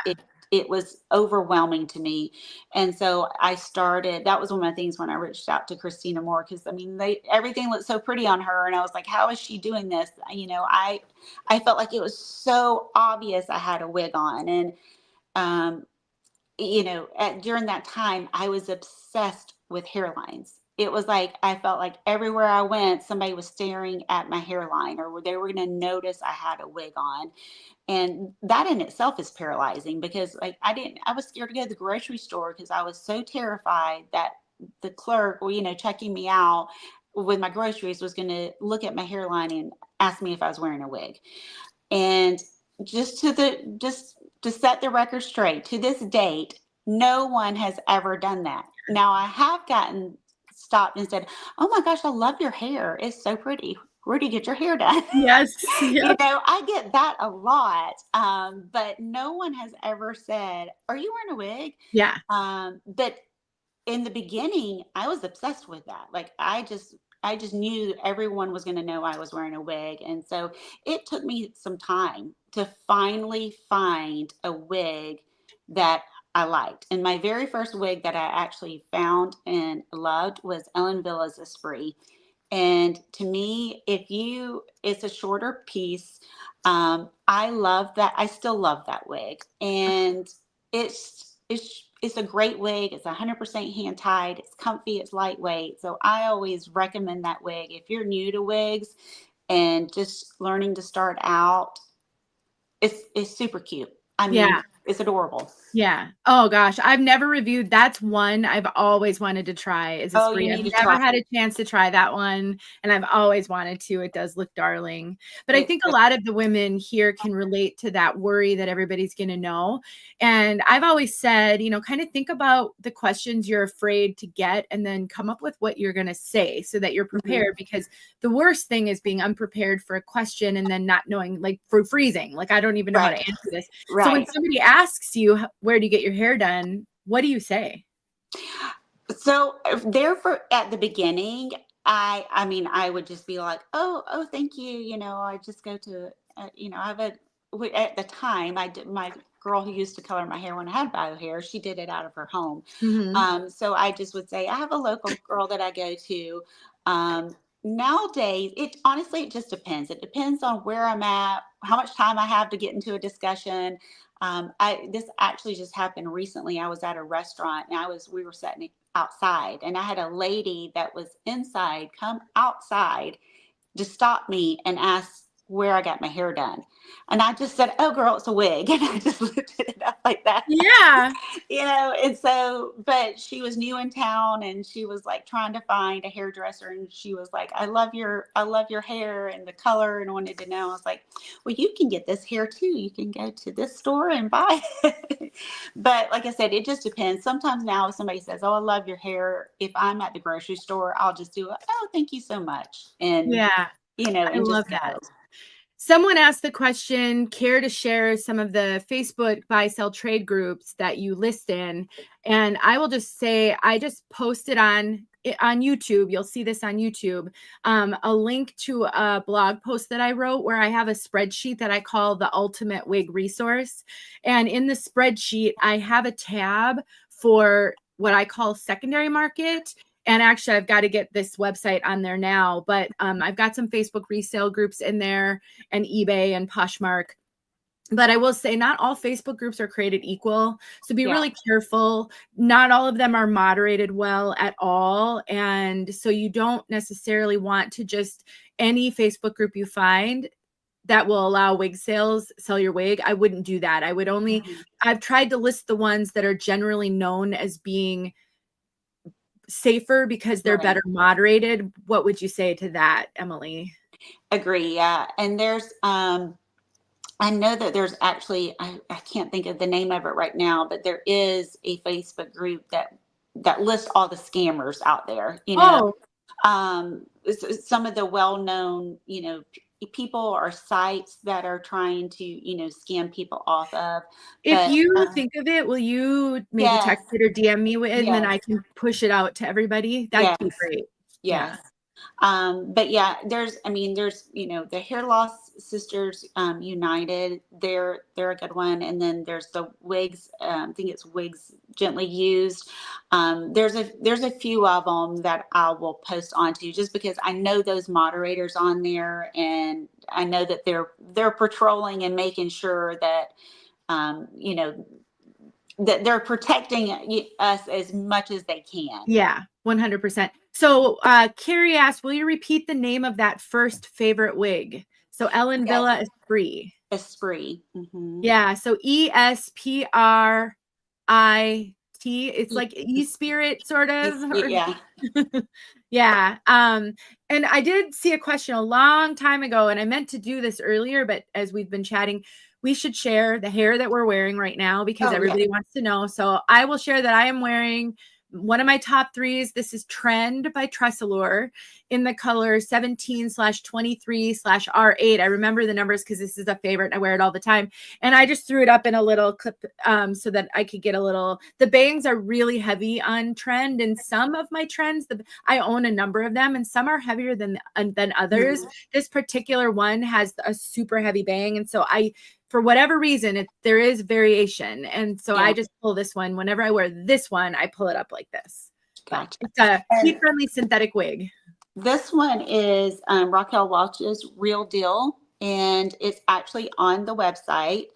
Speaker 2: it was overwhelming to me. And so that was one of my things when I reached out to Christina Moore, because I mean, everything looked so pretty on her, and I was like, how is she doing this? I felt like it was so obvious I had a wig on. And um, during that time, I was obsessed with hairlines. It was like I felt like everywhere I went, somebody was staring at my hairline, or they were going to notice I had a wig on. And that in itself is paralyzing, because like I was scared to go to the grocery store because I was so terrified that the clerk, or checking me out with my groceries, was going to look at my hairline and ask me if I was wearing a wig. And just to set the record straight, to this date, no one has ever done that. Now I have gotten stopped and said, "Oh my gosh, I love your hair. It's so pretty. Where do you get your hair done?"
Speaker 1: Yes. Yep.
Speaker 2: I get that a lot. But no one has ever said, "Are you wearing a wig?"
Speaker 1: Yeah.
Speaker 2: But in the beginning, I was obsessed with that. Like I just knew everyone was going to know I was wearing a wig. And so it took me some time to finally find a wig that I liked. And my very first wig that I actually found and loved was Ellen Villa's Esprit. And to me, it's a shorter piece. I love that. I still love that wig. And it's a great wig. It's 100% hand tied. It's comfy. It's lightweight. So I always recommend that wig. If you're new to wigs and just learning to start out, it's super cute. I
Speaker 1: Yeah.
Speaker 2: mean, It's adorable.
Speaker 1: Yeah. Oh gosh, I've never reviewed. That's one I've always wanted to try is a
Speaker 2: Oh, you
Speaker 1: spree. I've
Speaker 2: need to
Speaker 1: never
Speaker 2: try
Speaker 1: had a chance to try that one, and I've always wanted to. It does look darling. But I
Speaker 2: it.
Speaker 1: think a lot of the women here can relate to that worry that everybody's going to know. And I've always said, kind of think about the questions you're afraid to get and then come up with what you're going to say so that you're prepared, because the worst thing is being unprepared for a question and then not knowing, like for freezing, like I don't even know how to
Speaker 2: Right.
Speaker 1: answer this. So when
Speaker 2: Right.
Speaker 1: somebody asks you, where do you get your hair done? What do you say?
Speaker 2: So there for at the beginning, I mean, I would just be like, oh, thank you. I just go to, I have at the time I did my girl who used to color my hair when I had bio hair. She did it out of her home.
Speaker 1: Mhm.
Speaker 2: So I just would say I have a local girl that I go to. Nowadays, it honestly it just depends. It depends on where I'm at, how much time I have to get into a discussion. I This actually just happened recently. I was at a restaurant and we were sitting outside, and I had a lady that was inside come outside to stop me and ask where I got my hair done. And I just said, "Oh, girl, it's a wig." And I just lifted it up like that.
Speaker 1: Yeah.
Speaker 2: And so, but she was new in town and she was like trying to find a hairdresser. And she was like, I love your hair and the color, and wanted to know. I was like, well, you can get this hair too. You can go to this store and buy it. But like I said, it just depends. Sometimes now if somebody says, oh, I love your hair, if I'm at the grocery store, I'll just do it. Oh, thank you so much.
Speaker 1: Yeah. I
Speaker 2: And
Speaker 1: love
Speaker 2: just
Speaker 1: that.
Speaker 2: go.
Speaker 1: Someone asked the question, care to share some of the Facebook buy sell trade groups that you list in? And I will just say, I just posted on YouTube. You'll see this on YouTube. A link to a blog post that I wrote where I have a spreadsheet that I call the ultimate wig resource. And in the spreadsheet, I have a tab for what I call secondary market. And actually, I've got to get this website on there now, but I've got some Facebook resale groups in there and eBay and Poshmark. But I will say not all Facebook groups are created equal. So be
Speaker 2: Yeah.
Speaker 1: really careful. Not all of them are moderated well at all. And so you don't necessarily want to just any Facebook group you find that will allow wig sales, sell your wig. I wouldn't do that. I would only, I've tried to list the ones that are generally known as being safer because they're
Speaker 2: Right.
Speaker 1: better moderated. What would you say to that, Emily?
Speaker 2: Agree. Yeah. And I know that there's actually, I can't think of the name of it right now, but there is a Facebook group that lists all the scammers out there.
Speaker 1: Oh,
Speaker 2: Some of the well-known, people or sites that are trying to, scam people off of.
Speaker 1: if
Speaker 2: But
Speaker 1: you think of it, will you maybe
Speaker 2: yes,
Speaker 1: text it or DM me with it, and then
Speaker 2: yes,
Speaker 1: I can push it out to everybody? That'd
Speaker 2: yes,
Speaker 1: be great. Yeah.
Speaker 2: yes. But yeah, there's, the Hair Loss Sisters United. They're a good one, and then there's the Wigs. I think it's Wigs Gently Used. There's a few of them that I will post onto just because I know those moderators on there, and I know that they're patrolling and making sure that um, you know that they're protecting us as much as they can.
Speaker 1: Yeah, 100%. So Carrie asked, will you repeat the name of that first favorite wig? So Ellen
Speaker 2: Yes,
Speaker 1: Villa Esprit.
Speaker 2: Esprit. Mm-hmm.
Speaker 1: Yeah, so ESPRIT. It's like e-spirit sort of.
Speaker 2: Yeah.
Speaker 1: Yeah. And I did see a question a long time ago, and I meant to do this earlier, but as we've been chatting, we should share the hair that we're wearing right now because
Speaker 2: Oh, yeah.
Speaker 1: everybody wants to know. So I will share that I am wearing one of my top threes. This is Trend by TressAllure in the color 17/23/R8. I remember the numbers because this is a favorite and I wear it all the time. And I just threw it up in a little clip so that I could get a little, the bangs are really heavy on Trend, and some of my trends, I own a number of them and some are heavier than others.
Speaker 2: Mhm.
Speaker 1: This particular one has a super heavy bang. And so for whatever reason, there is variation. And so
Speaker 2: Yeah.
Speaker 1: I just pull this one. Whenever I wear this one, I pull it up like this. But
Speaker 2: Gotcha.
Speaker 1: it's a
Speaker 2: And
Speaker 1: heat-friendly synthetic wig.
Speaker 2: this one is Raquel Welch's Real Deal, and it's actually on the website.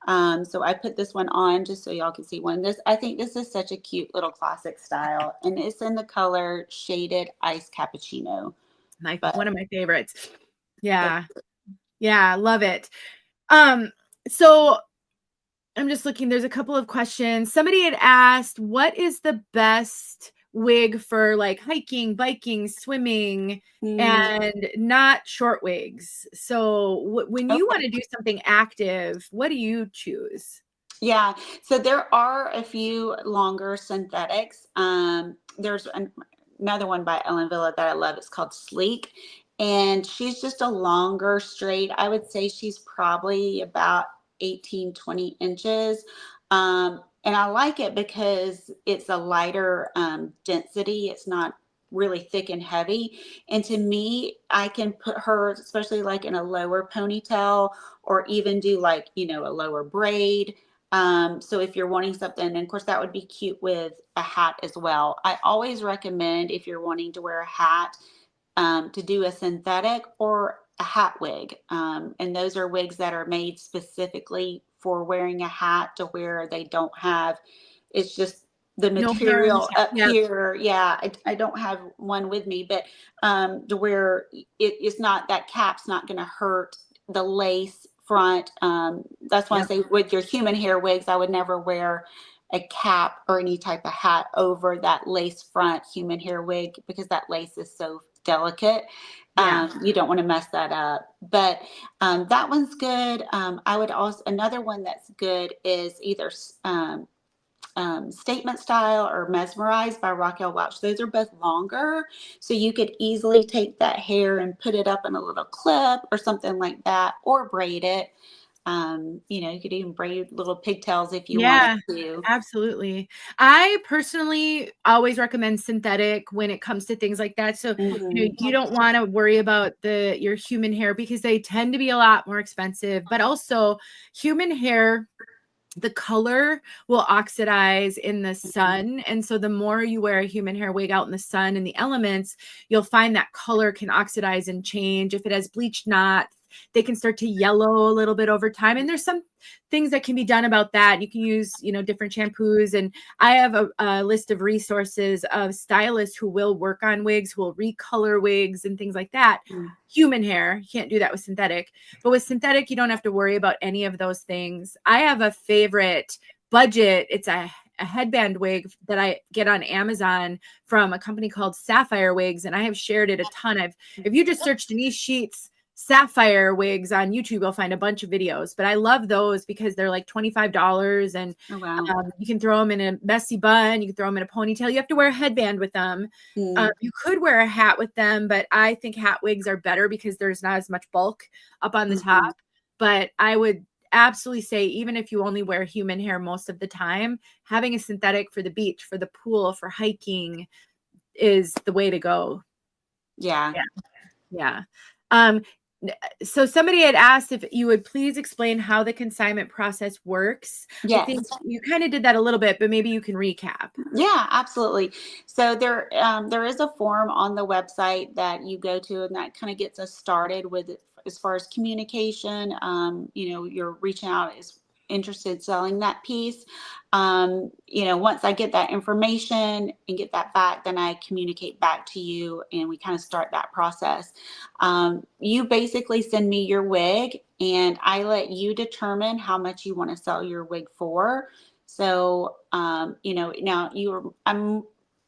Speaker 2: So I put this one on just so y'all can see one. I think this is such a cute little classic style, and it's in the color Shaded Ice Cappuccino.
Speaker 1: One of my favorites. Yeah.
Speaker 2: It-
Speaker 1: Yeah, love it. So I'm just looking. There's a couple of questions. Somebody had asked, what is the best wig for like hiking, biking, swimming, and not short wigs? So when you want
Speaker 2: Okay.
Speaker 1: to do something active, what do you choose?
Speaker 2: Yeah. So there are a few longer synthetics. There's another one by Ellen Villa that I love. It's called Sleek. And she's just a longer straight. I would say she's probably about 18, 20 inches. And I like it because it's a lighter density. It's not really thick and heavy. And to me, I can put her, especially like in a lower ponytail, or even do like, a lower braid. So if you're wanting something, and of course that would be cute with a hat as well. I always recommend, if you're wanting to wear a hat, to do a synthetic or a hat wig. And those are wigs that are made specifically for wearing a hat, to where they don't have, it's just the
Speaker 1: No hair on the
Speaker 2: material
Speaker 1: top.
Speaker 2: up
Speaker 1: Yeah.
Speaker 2: here. Yeah, I don't have one with me, but to where it's not, that cap's not going to hurt the lace front. That's why I
Speaker 1: Yeah.
Speaker 2: say with your human hair wigs, I would never wear a cap or any type of hat over that lace front human hair wig, because that lace is so delicate.
Speaker 1: Yeah.
Speaker 2: You don't want to mess that up. But that one's good. I would also, another one that's good is either Statement Style or Mesmerized by Raquel Welch. Those are both longer, so you could easily take that hair and put it up in a little clip or something like that, or braid it. You could even braid little pigtails if you wanted
Speaker 1: Yeah,
Speaker 2: to.
Speaker 1: absolutely. I personally always recommend synthetic when it comes to things like that. So,
Speaker 2: Mhm.
Speaker 1: you don't want to worry about your human hair, because they tend to be a lot more expensive, but also human hair, the color will oxidize in the sun. And so the more you wear a human hair wig out in the sun and the elements, you'll find that color can oxidize and change. If it has bleached knots, they can start to yellow a little bit over time. And there's some things that can be done about that. You can use, different shampoos. And I have a list of resources of stylists who will work on wigs, who will recolor wigs and things like that. Human hair, you can't do that with synthetic. But with synthetic, you don't have to worry about any of those things. I have a favorite budget. It's a headband wig that I get on Amazon from a company called Sapphire Wigs, and I have shared it a ton. If you just search Denise Sheets Sapphire wigs on YouTube, you'll find a bunch of videos. But I love those because they're like $25, and
Speaker 2: Oh, wow.
Speaker 1: you can throw them in a messy bun. You can throw them in a ponytail. You have to wear a headband with them. You could wear a hat with them, but I think hat wigs are better because there's not as much bulk up on the top. But I would absolutely say, even if you only wear human hair most of the time, having a synthetic for the beach, for the pool, for hiking is the way to go.
Speaker 2: Yeah.
Speaker 1: Yeah. Yeah. Um, so somebody had asked if you would please explain how the consignment process works. I think
Speaker 2: Yes.
Speaker 1: you kind of did that a little bit, but maybe you can recap.
Speaker 2: Yeah, absolutely. So there is a form on the website that you go to, and that kind of gets us started with as far as communication. You're reaching out, is interested in selling that piece. Once I get that information and get that back, then I communicate back to you, and we kind of start that process. You basically send me your wig, and I let you determine how much you want to sell your wig for. So, now I'm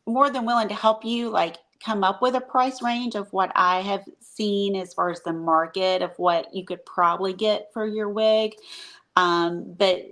Speaker 2: more than willing to help you, like, come up with a price range of what I have seen as far as the market of what you could probably get for your wig. But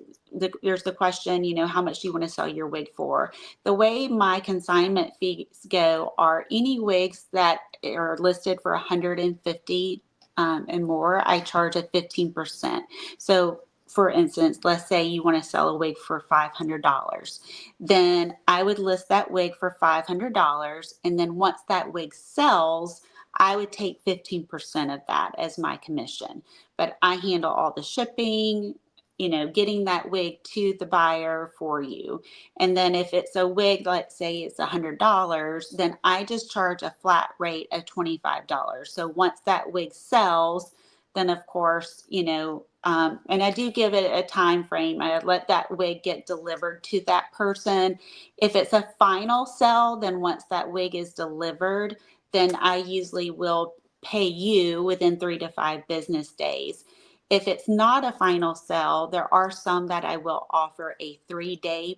Speaker 2: there's the question, how much do you want to sell your wig for? The way my consignment fees go are any wigs that are listed for 150 and more, I charge a 15%. So for instance, let's say you want to sell a wig for $500, then I would list that wig for $500. And then once that wig sells, I would take 15% of that as my commission. But I handle all the shipping, getting that wig to the buyer for you. And then if it's a wig, let's say it's $100, then I just charge a flat rate of $25. So once that wig sells, then of course, and I do give it a time frame. I let that wig get delivered to that person. If it's a final sell, then once that wig is delivered, then I usually will pay you within 3 to 5 business days. If it's not a final sale, there are some that I will offer a 3-day,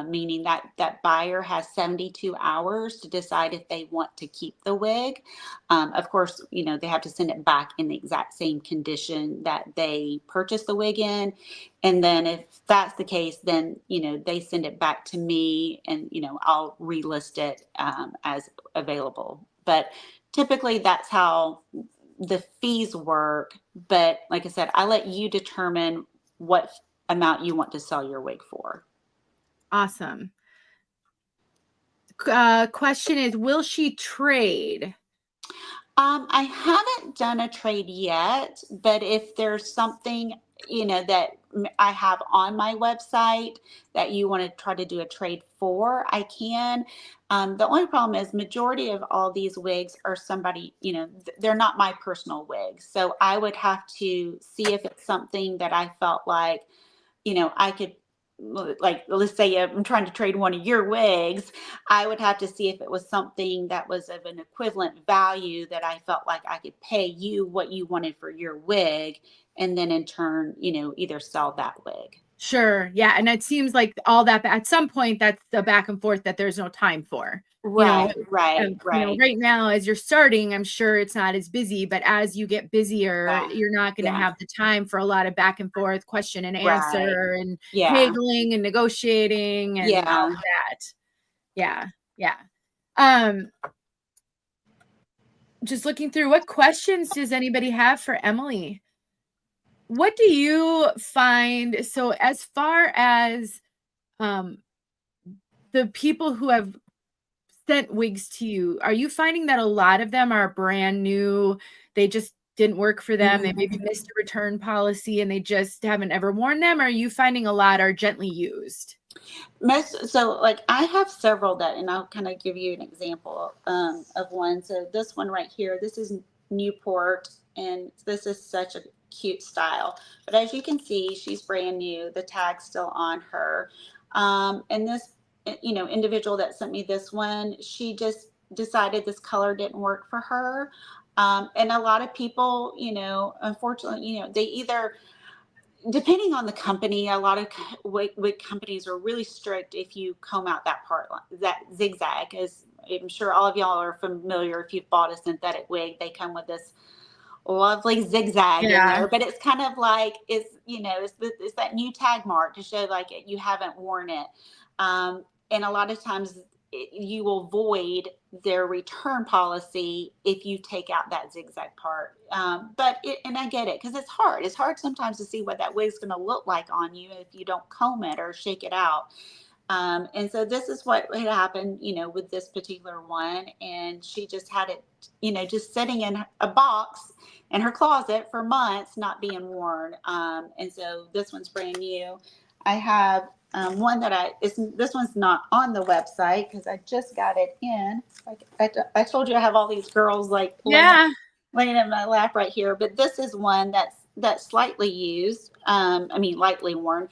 Speaker 2: meaning that that buyer has 72 hours to decide if they want to keep the wig. Of course, they have to send it back in the exact same condition that they purchased the wig in. And then if that's the case, then, they send it back to me, and, I'll relist it as available. But typically that's how the fees work. But like I said, I let you determine what amount you want to sell your wig for.
Speaker 1: Awesome. Question is, will she trade?
Speaker 2: I haven't done a trade yet, but if there's something, that I have on my website that you want to try to do a trade for, I can. The only problem is majority of all these wigs are somebody, they're not my personal wigs. So I would have to see if it's something that I felt like, I could, like, let's say I'm trying to trade one of your wigs. I would have to see if it was something that was of an equivalent value that I felt like I could pay you what you wanted for your wig, and then in turn, either sell that wig.
Speaker 1: Sure. Yeah. And it seems like all that at some point, that's the back and forth that there's no time for,
Speaker 2: Right, right, right.
Speaker 1: right now, as you're starting, I'm sure it's not as busy, but as you get busier,
Speaker 2: Yeah,
Speaker 1: you're not going to
Speaker 2: yeah,
Speaker 1: have the time for a lot of back and forth, question and
Speaker 2: right.
Speaker 1: answer, and
Speaker 2: Yeah,
Speaker 1: haggling and negotiating and all
Speaker 2: yeah.
Speaker 1: of that. Yeah. Yeah. Um, just looking through, what questions does anybody have for Emily? What do you find? So as far as um, the people who have sent wigs to you, are you finding that a lot of them are brand new? They just didn't work for them. They maybe
Speaker 2: Mhm.
Speaker 1: missed a return policy and they just haven't ever worn them. Or are you finding a lot are gently used?
Speaker 2: So like I have several that, and I'll kind of give you an example of one. So this one right here, this is Newport, and this is such a cute style. But as you can see, she's brand new. The tag's still on her. And this, individual that sent me this one, she just decided this color didn't work for her. And a lot of people, unfortunately, they either, depending on the company, a lot of wig companies are really strict if you comb out that part, that zigzag. As I'm sure all of y'all are familiar, if you've bought a synthetic wig, they come with this lovely zigzag in
Speaker 1: Yeah.
Speaker 2: there, but it's kind of like it's that new tag mark to show like you haven't worn it. And a lot of times you will void their return policy if you take out that zigzag part. And I get it, because it's hard. It's hard sometimes to see what that wig's going to look like on you if you don't comb it or shake it out. And so this is what had happened, with this particular one. And she just had it, just sitting in a box in her closet for months, not being worn. And so this one's brand new. I have one that this one's not on the website because I just got it in. Like I told you, I have all these girls like
Speaker 1: Yeah.
Speaker 2: laying in my lap right here. But this is one that's slightly used. I mean, lightly worn.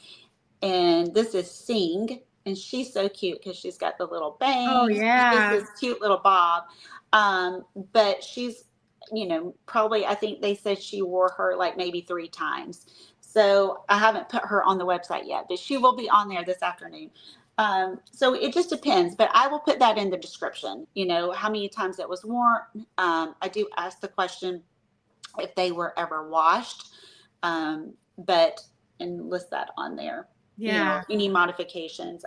Speaker 2: And this is Sing, and she's so cute because she's got the little
Speaker 1: Oh,
Speaker 2: bangs. She's just
Speaker 1: yeah.
Speaker 2: this cute little bob. But she's, probably, I think they said she wore her like maybe 3 times. So I haven't put her on the website yet, but she will be on there this afternoon. So it just depends, but I will put that in the description, how many times it was worn. I do ask the question if they were ever washed, but and list that on there.
Speaker 1: Yeah.
Speaker 2: Any modifications.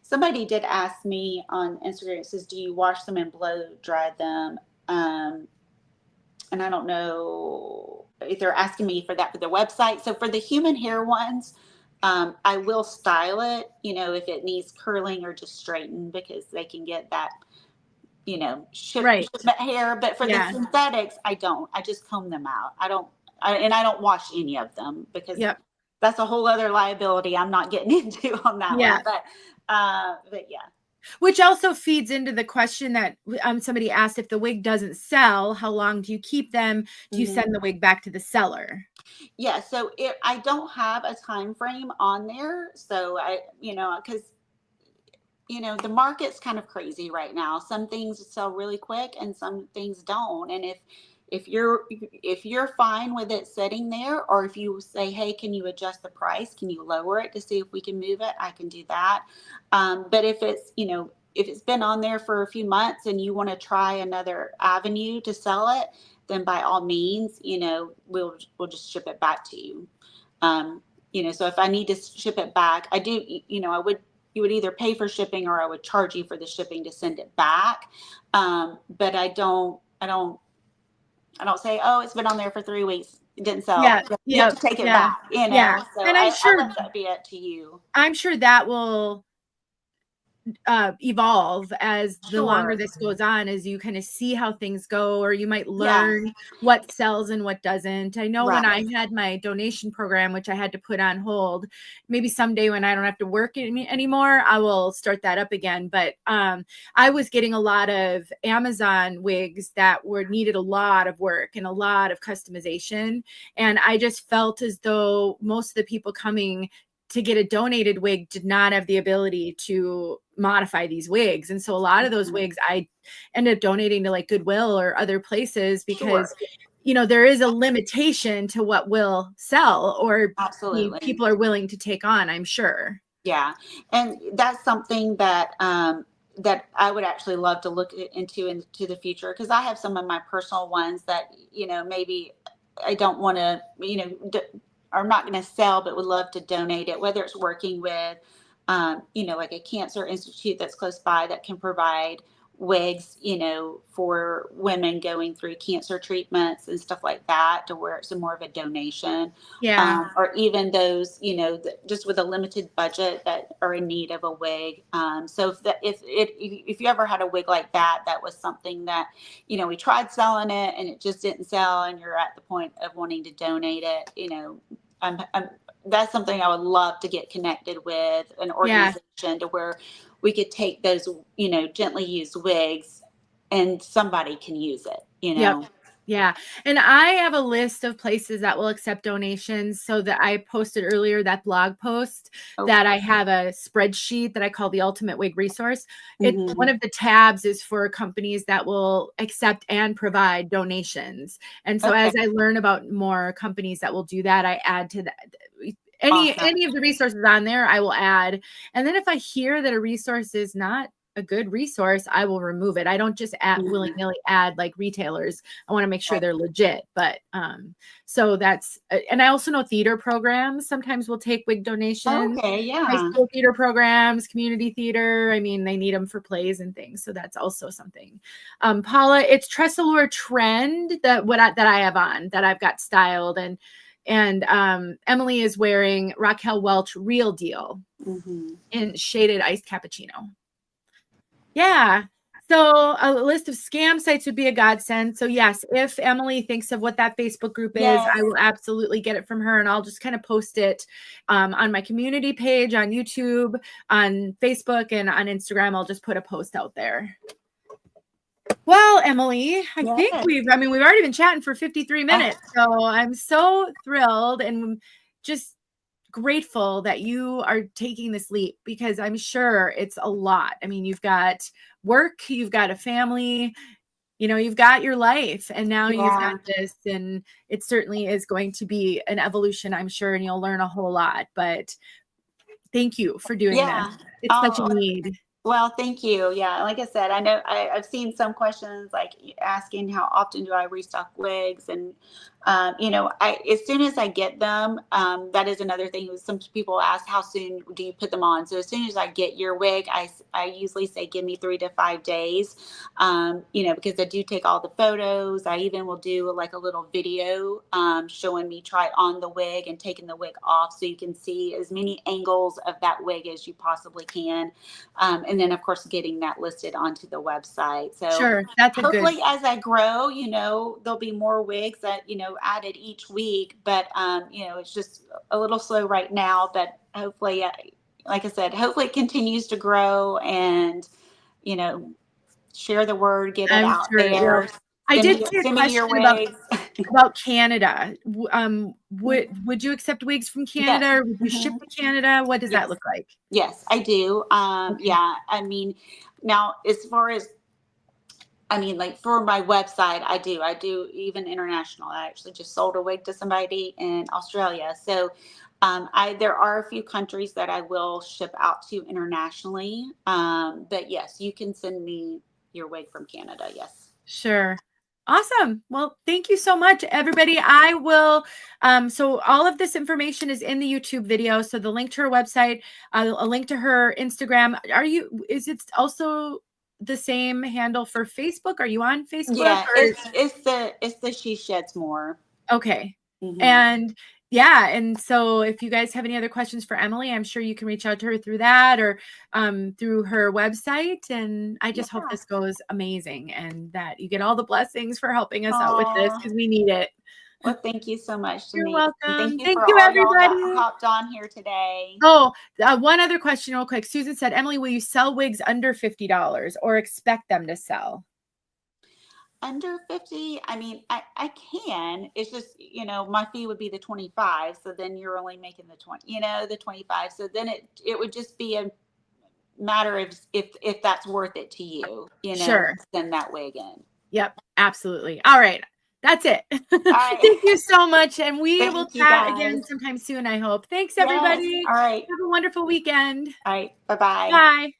Speaker 2: Somebody did ask me on Instagram. It says, "Do you wash them and blow dry them?" And I don't know if they're asking me for that for the website. So for the human hair ones, I will style it. If it needs curling or just straighten, because they can get that,
Speaker 1: Right.
Speaker 2: shipment hair. But for the
Speaker 1: Yeah.
Speaker 2: synthetics, I don't. I just comb them out. I don't wash any of them, because
Speaker 1: Yep.
Speaker 2: that's a whole other liability I'm not getting into on that
Speaker 1: Yeah.
Speaker 2: one. But yeah.
Speaker 1: Which also feeds into the question that somebody asked, if the wig doesn't sell, how long do you keep them? Do you
Speaker 2: Mhm.
Speaker 1: send the wig back to the seller?
Speaker 2: Yeah, so I don't have a time frame on there. So because the market's kind of crazy right now. Some things sell really quick and some things don't. And if if you're fine with it sitting there, or if you say, hey, can you adjust the price? Can you lower it to see if we can move it? I can do that. But if it's, if it's been on there for a few months and you want to try another avenue to sell it, then by all means, we'll just ship it back to you. So if I need to ship it back, I do, you would either pay for shipping or I would charge you for the shipping to send it back. But I don't say, oh, it's been on there for 3 weeks. It didn't sell.
Speaker 1: Yeah.
Speaker 2: You have to take it back,
Speaker 1: Yeah.
Speaker 2: So
Speaker 1: And
Speaker 2: I left that be up to you.
Speaker 1: I'm sure that will evolve as the longer this goes on, as you kind of see how things go, or you might learn what sells and what doesn't. I know when I had my donation program, which I had to put on hold, maybe someday when I don't have to work anymore, I will start that up again. But I was getting a lot of Amazon wigs that needed a lot of work and a lot of customization. And I just felt as though most of the people coming to get a donated wig did not have the ability to modify these wigs. And so a lot of those wigs I ended up donating to like Goodwill or other places because, there is a limitation to what will sell or people are willing to take on, I'm sure.
Speaker 2: Yeah. And that's something that, that I would actually love to look into the future, because I have some of my personal ones that, maybe I don't want to, are not going to sell, but would love to donate it, whether it's working with, like a cancer institute that's close by that can provide wigs, for women going through cancer treatments and stuff like that, to where it's more of a donation. Or even those, just with a limited budget that are in need of a wig. So if you ever had a wig like that was something that, we tried selling it and it just didn't sell, and you're at the point of wanting to donate it, that's something I would love to get connected with an organization to where we could take those, gently used wigs and somebody can use it,
Speaker 1: Yeah. And I have a list of places that will accept donations. So that I posted earlier, that blog post, that I have a spreadsheet that I call the Ultimate Wig Resource. One of the tabs is for companies that will accept and provide donations. And so as I learn about more companies that will do that, I add to that. Any of the resources on there, I will add. And then if I hear that a resource is not a good resource, I will remove it. I don't just willy-nilly add like retailers. I want to make sure they're legit. But so that's, and I also know theater programs sometimes will take wig donations. High school theater programs, community theater. I mean, they need them for plays and things. So that's also something. Paula, it's TressAllure Trend that I have on, that I've got styled, and Emily is wearing Raquel Welch Real Deal in shaded iced cappuccino. Yeah. So a list of scam sites would be a godsend. So yes, if Emily thinks of what that Facebook group is, I will absolutely get it from her, and I'll just kind of post it on my community page, on YouTube, on Facebook, and on Instagram. I'll just put a post out there. Well, Emily, I think we've already been chatting for 53 minutes. So I'm so thrilled and just grateful that you are taking this leap, because I'm sure it's a lot. I mean, you've got work, you've got a family, you've got your life, and now you've got this, and it certainly is going to be an evolution, I'm sure, and you'll learn a whole lot. But thank you for doing this. It's such a need.
Speaker 2: Well, thank you. Yeah, like I said, I know I've seen some questions like asking how often do I restock wigs, and as soon as I get them, that is another thing. Some people ask, how soon do you put them on? So as soon as I get your wig, I usually say give me 3 to 5 days, because I do take all the photos. I even will do like a little video showing me try on the wig and taking the wig off, so you can see as many angles of that wig as you possibly can. And then, of course, getting that listed onto the website. So
Speaker 1: that's
Speaker 2: hopefully as I grow, there'll be more wigs that, added each week. But, it's just a little slow right now. But hopefully, like I said, hopefully it continues to grow, and, share the word, get it out there.
Speaker 1: I did see a question about Canada. Would you accept wigs from Canada? Or would you ship to Canada? What does that look like?
Speaker 2: Yes, I do. Yeah, I mean, now as far as I mean, like for my website, I do even international. I actually just sold a wig to somebody in Australia. So there are a few countries that I will ship out to internationally. But yes, you can send me your wig from Canada. Yes.
Speaker 1: Sure. Awesome. Well, thank you so much, everybody. I will, so all of this information is in the YouTube video. So the link to her website, a link to her Instagram. Is it also the same handle for Facebook? Are you on Facebook
Speaker 2: Yeah,
Speaker 1: or?
Speaker 2: it's the She Sheds More.
Speaker 1: Okay.
Speaker 2: Hmm.
Speaker 1: And yeah, and so if you guys have any other questions for Emily, I'm sure you can reach out to her through that or through her website. And I just hope
Speaker 2: Yeah.
Speaker 1: this goes amazing and that you get all the blessings for helping us out with this
Speaker 2: Oh,
Speaker 1: because we need it.
Speaker 2: well, thank you so much,
Speaker 1: You're
Speaker 2: Denise. And thank
Speaker 1: welcome.
Speaker 2: you
Speaker 1: Thank
Speaker 2: for
Speaker 1: you,
Speaker 2: all y'all that
Speaker 1: everybody.
Speaker 2: hopped on here today.
Speaker 1: Oh, one other question real quick. Susan said, Emily, will you sell wigs under $50 or expect them to sell?
Speaker 2: Under 50, I mean, I can. It's just, my fee would be the 25. So then you're only making the 20, the 25. So then it would just be a matter of if that's worth it to you,
Speaker 1: Sure.
Speaker 2: send that wig in.
Speaker 1: Yep, absolutely. All right. That's it.
Speaker 2: All right.
Speaker 1: Thank you so much. And we will
Speaker 2: Thank you
Speaker 1: chat
Speaker 2: guys.
Speaker 1: again sometime soon, I hope. Thanks,
Speaker 2: Yes.
Speaker 1: everybody.
Speaker 2: All right.
Speaker 1: Have a wonderful weekend.
Speaker 2: All right. Bye-bye.
Speaker 1: Bye.